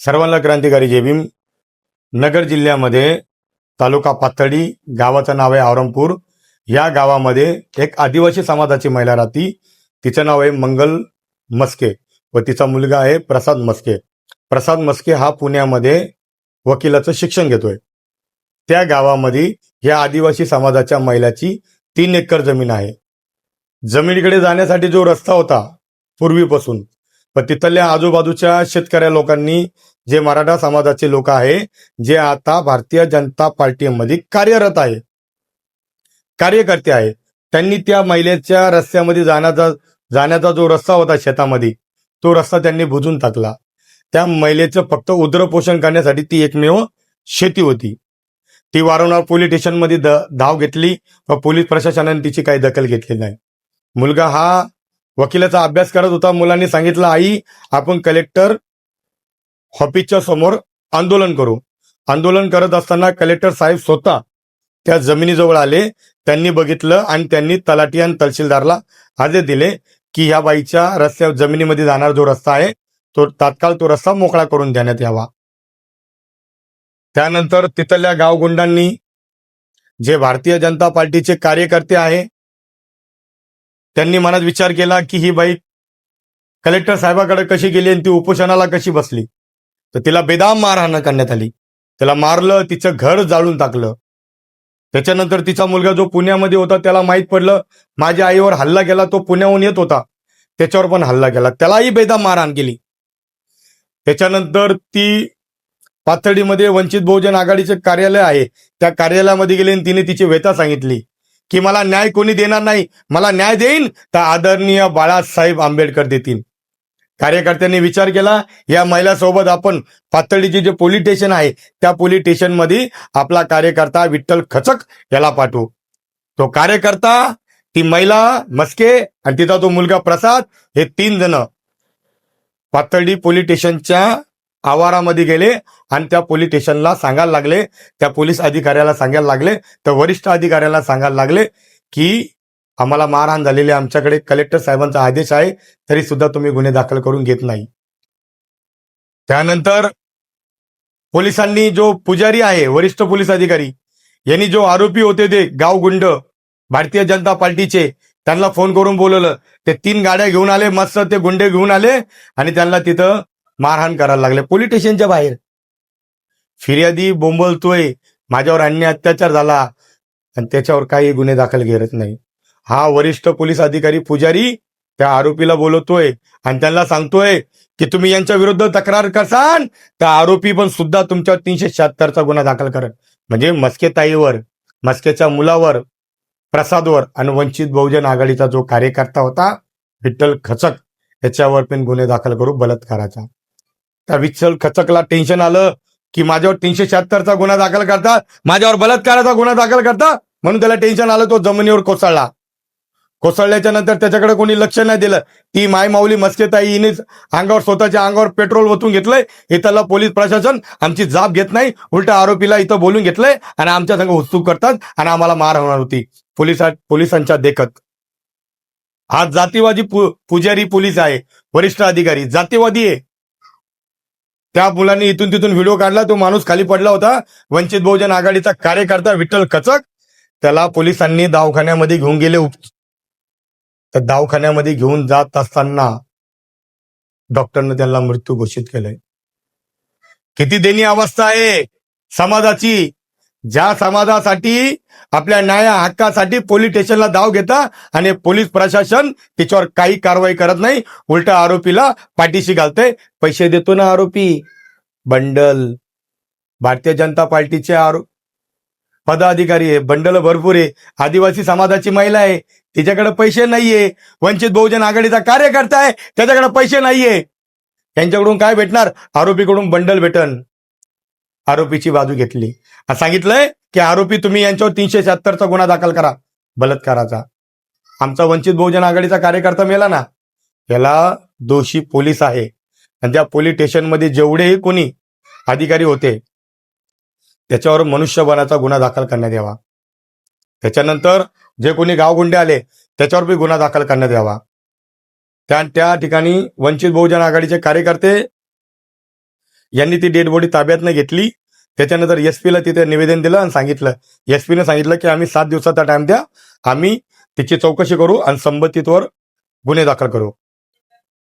सर्वांना क्रांतिकारी जय भीम. नगर जिल्ह्यामध्ये तालुका पाथर्डी गावाचं नाव आहे औरंगपूर. या गावामध्ये एक आदिवासी समाजाची महिला राहती. तिचं नाव आहे मंगल मस्के व तिचा मुलगा आहे प्रसाद मस्के. प्रसाद मस्के हा पुण्यामध्ये वकिलाचं शिक्षण घेतोय. त्या गावामध्ये या आदिवासी समाजाच्या महिलाची 3 एकर जमीन आहे. जमिनीकडे जाण्यासाठी जो रस्ता होता पूर्वीपासून, पण तिथल्या आजूबाजूच्या शेतकऱ्या लोकांनी, जे मराठा समाजाचे लोक आहे, जे आता भारतीय जनता पार्टीमध्ये कार्यरत आहे, कार्यकर्ते आहे, त्यांनी त्या महिलेच्या रस्त्यामध्ये जाण्याचा जो रस्ता होता शेतामध्ये, तो रस्ता त्यांनी बुजून टाकला. त्या महिलेचं फक्त उदरपोषण करण्यासाठी ती एकमेव शेती होती. ती वारंवार पोलीस स्टेशनमध्ये धाव घेतली व पोलीस प्रशासनाने तिची काही दखल घेतली नाही. मुलगा हा वकिलाचा अभ्यास करत होता. मुलांनी सांगितलं, आई आपण कलेक्टर ऑफिसच्या समोर आंदोलन करू. आंदोलन करत असताना कलेक्टर साहेब स्वतः त्या जमिनीजवळ आले. त्यांनी बघितलं आणि त्यांनी तलाठी आणि तहसीलदारला आदेश दिले की ह्या बाईच्या जमिनीमध्ये जाणारा जो रस्ता आहे तो तात्काळ तो रस्ता मोकळा करून देण्यात यावा. त्यानंतर तिथल्या गावगुंडांनी, जे भारतीय जनता पार्टीचे कार्यकर्ते आहे, त्यांनी मनात विचार केला की ही बाई कलेक्टर साहेबाकडे कशी गेली आणि ती उपोषणाला कशी बसली. तर तिला बेदम मारहाण करण्यात आली. त्याला मारलं, तिचं घर जाळून टाकलं. त्याच्यानंतर तिचा मुलगा जो पुण्यामध्ये होता त्याला माहीत पडलं माझ्या आईवर हल्ला केला, तो पुण्याहून येत होता, त्याच्यावर पण हल्ला केला, त्यालाही बेदम मारहाण केली. त्याच्यानंतर ती पाथर्डीमध्ये वंचित बहुजन आघाडीचे कार्यालय आहे, त्या कार्यालयामध्ये गेली आणि तिने तिची व्यथा सांगितली की मला न्याय कोणी देणार नाही, मला न्याय देईन तर आदरणीय बाळासाहेब आंबेडकर देतील. कार्यकर्त्यांनी विचार केला, या महिलासोबत आपण पाथर्डीचे जे पोलीस स्टेशन आहे त्या पोलीस स्टेशनमध्ये आपला कार्यकर्ता विठ्ठल खचक याला पाठवू. तो कार्यकर्ता, ती महिला मस्के आणि तिचा तो मुलगा प्रसाद, हे 3 जण पाथर्डी पोलीस स्टेशनच्या आवारामध्ये गेले आणि त्या पोलीस स्टेशनला सांगायला लागले, त्या पोलीस अधिकाऱ्याला सांगायला लागले, त्या वरिष्ठ अधिकाऱ्याला सांगायला लागले की आम्हाला मारहाण झालेली, आमच्याकडे कलेक्टर साहेबांचा आदेश आहे तरी सुद्धा तुम्ही गुन्हे दाखल करून घेत नाही. त्यानंतर पोलिसांनी, जो पुजारी आहे, वरिष्ठ पोलीस अधिकारी यांनी जो आरोपी होते ते गावगुंड भारतीय जनता पार्टीचे, त्यांना फोन करून बोलवलं. ते 3 गाड्या घेऊन आले, मस्त ते गुंडे घेऊन आले आणि त्यांना तिथं मारहाण करायला लागले पोलीस स्टेशनच्या बाहेर. फिर्यादी बोंबलतोय माझ्यावर अन्याय अत्याचार झाला आणि त्याच्यावर काही गुन्हे दाखल करत नाही. हा वरिष्ठ पोलीस अधिकारी पुजारी त्या आरोपीला बोलवतोय आणि त्यांना सांगतोय की तुम्ही यांच्या विरुद्ध तक्रार करसान तर आरोपी पण सुद्धा तुमच्यावर 376चा गुन्हा दाखल करत. म्हणजे मस्के ताईवर, मस्केच्या मुलावर, प्रसादवर आणि वंचित बहुजन आघाडीचा जो कार्यकर्ता होता विठ्ठल खचक, याच्यावर पण गुन्हे दाखल करू बलात्काराचा. त्या विठ्ठल खचकला टेन्शन आलं की माझ्यावर 376चा गुन्हा दाखल करता, माझ्यावर बलात्काराचा गुन्हा दाखल करता, म्हणून त्याला टेन्शन आलं. तो जमिनीवर कोसळला. कोसळल्याच्या नंतर त्याच्याकडे कोणी लक्ष नाही दिलं. ती मायमाऊली मस्केताई हिनेच अंगावर, स्वतःच्या अंगावर पेट्रोल ओतून घेतलंय. इथला पोलीस प्रशासन आमची जाब घेत नाही, उलटा आरोपीला इथं बोलून घेतलंय आणि आमच्या संग हुसतूक करतात आणि आम्हाला मार होणार होती पोलिसांच्या देखत. हा जातीवादी पुजारी पोलीस आहे, वरिष्ठ अधिकारी जातीवादी आहे. त्या मुलांनी इथून तिथून व्हिडिओ काढला. तो माणूस खाली पडला होता, वंचित बहुजन आघाडीचा कार्यकर्ता विठ्ठल खचक. त्याला पोलिसांनी दवाखान्यामध्ये घेऊन गेले. तर दवाखान्यामध्ये घेऊन जात असताना डॉक्टरने त्यांना मृत्यू घोषित केलंय. किती दयनीय अवस्था आहे समाजाची. ज्या समाजासाठी, आपल्या न्याय हक्कासाठी पोलीस स्टेशनला धाव घेता आणि पोलीस प्रशासन त्याच्यावर काही कारवाई करत नाही, उलटा आरोपीला पाठीशी घालतंय. पैसे देतो ना आरोपी, बंडल. भारतीय जनता पार्टीचे पदाधिकारी आहे, बंडल भरपूर आहे. आदिवासी समाजाची महिला आहे, तिच्याकडे पैसे नाहीये. वंचित बहुजन आघाडीचा कार्यकर्ता आहे, त्याच्याकडे पैसे नाहीये. त्यांच्याकडून काय भेटणार? आरोपीकडून बंडल भेटन. आरोपीची बाजू घेतली, सांगितलंय की आरोपी तुम्ही यांच्यावर 376चा गुन्हा दाखल करा बलात्काराचा. आमचा वंचित बहुजन आघाडीचा कार्यकर्ता मेला ना, याला दोषी पोलीस आहे आणि त्या पोलीस स्टेशनमध्ये जेवढेही कोणी अधिकारी होते त्याच्यावर मनुष्यबळाचा गुन्हा दाखल करण्यात यावा. त्याच्यानंतर जे कोणी गावगुंडे आले त्याच्यावर बी गुन्हा दाखल करण्यात यावा. त्या ठिकाणी वंचित बहुजन आघाडीचे कार्यकर्ते यांनी ती डेड बॉडी ताब्यात घेतली. त्याच्यानंतर एसपीला तिथे निवेदन दिलं आणि सांगितलं, एसपीने सांगितलं की आम्ही 7 दिवसाचा टाइम द्या, आम्ही तिची चौकशी करू आणि संबंधितवर गुन्हे दाखल करू.